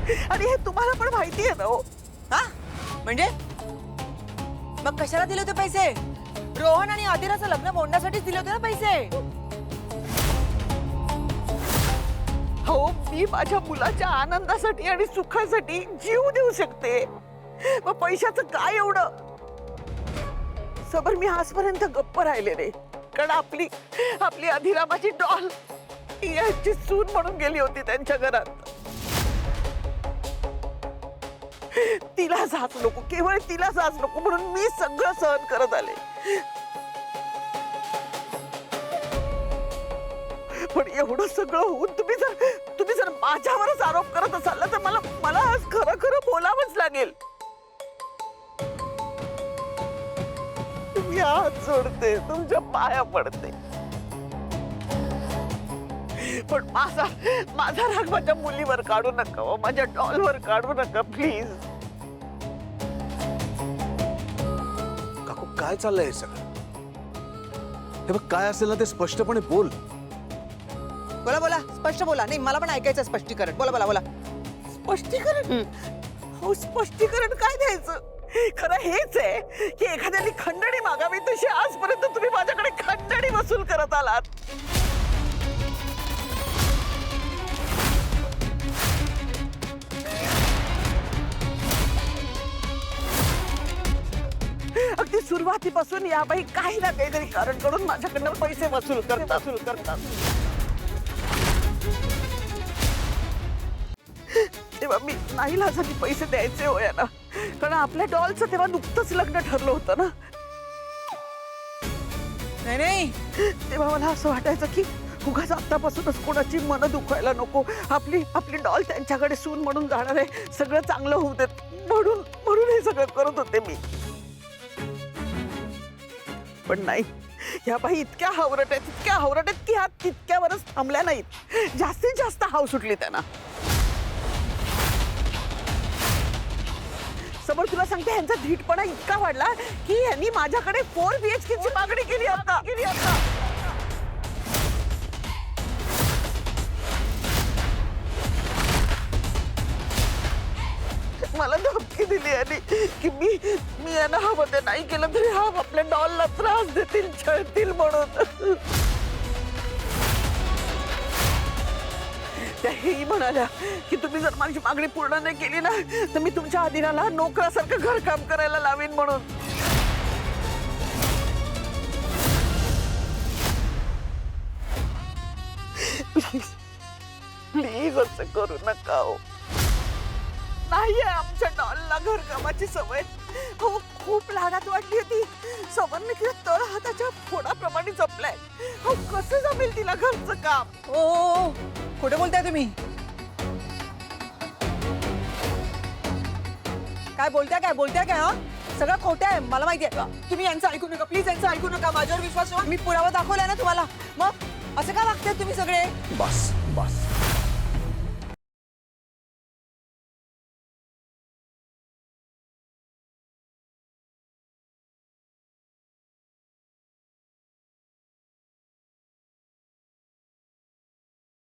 आणि हे तुम्हाला पण माहिती आहे ना हो. हा म्हणजे मग कशाला दिले होते पैसे? रोहन आणि आदिराचं लग्न मोडण्यासाठी दिले होते ना पैसे. हो, मी माझ्या मुलाच्या आनंदासाठी आणि सुखासाठी जीव देऊ शकते. मग पैशाचं काय एवढं? सबर मी आजपर्यंत गप्प राहिले नाही, कारण आपली आपली अधिरा माझी डॉल याची सून म्हणून गेली होती त्यांच्या घरात. तिला जाच नको, केवळ तिला जाच नको म्हणून मी सगळं सहन करत आले. पण एवढं सगळं होऊन तुम्ही जर माझ्यावरच आरोप करत असाल ना, तर मला आज खरं खरं बोलावंच लागेल. मी हात जोडते, तुमच्या पाया पडते. पण माझा राग माझ्या मुलीवर काढू नका हो, माझ्या डॉलवर काढू नका प्लीज. काकू काय चाललंय हे सगळं? हे बघ, काय असेल ना ते स्पष्टपणे बोल. बोला बोला, स्पष्ट बोला. नाही, मला पण ऐकायचं स्पष्टीकरण. बोला बोला बोला. स्पष्टीकरण? हो, स्पष्टीकरण काय द्यायचं? खरं हेच आहे की एखाद्याने खंडणी मागावी तशी आजपर्यंत तुम्ही माझ्याकडे खंडणी वसूल करत आलात. अगदी सुरुवातीपासून या बाई काही ना काहीतरी कारण करून माझ्याकडनं पैसे वसूल करतात. तेव्हा मी नाही लाजानी पैसे द्यायचे हो यांना, कारण आपल्या डॉलचं तेव्हा नुकतंच लग्न ठरलं होतं ना. नाही नाही, तेव्हा मला असं वाटायचं की उगाच आतापासूनच कोणाची मनं दुखायला नको. आपली डॉल त्यांच्याकडे सून म्हणून जाणार आहे, सगळं चांगलं होऊ देत म्हणून हे सगळं करत होते मी. पण नाही, ह्या बाई इतक्या हावरट आहेत की ह्या तितक्यावरच थांबल्या नाहीत. जास्तीत जास्त हाव सुटली त्यांना. समोर तुला सांगते, ह्यांचा धीटपणा इतका वाढला की यांनी माझ्याकडे 4 BHK ची मागणी केली आता. मला धमकी दिली आणि की मी यांना हवं ते नाही केलं तरी हा आपल्या डॉलला त्रास देतील, छळतील म्हणून. त्या हेही म्हणाल्या की तुम्ही जर माझी मागणी पूर्ण नाही केली ना, तर मी तुमच्या आदिराला नोकरासारखं घरकाम करायला लावीन म्हणून. प्लीज असं करू नका हो. नाहीये आमच्या डॉलला घरकामाची सवय. हो, खूप लाडात वाटली होती. समरने तिला तळ हाताच्या फोडाप्रमाणे जपलाय. हो, कसं जमेल तिला घरचं काम? ओ कुठे बोलताय तुम्ही? काय बोलताय काय? हा, सगळं खोटं आहे, मला माहिती आहे. तुम्ही यांचं ऐकू नका प्लीज, यांचं ऐकू नका. माझ्यावर विश्वास ठेवा. मी पुरावा दाखवलाय ना तुम्हाला. मग असं का वागताय तुम्ही सगळे? बस बस.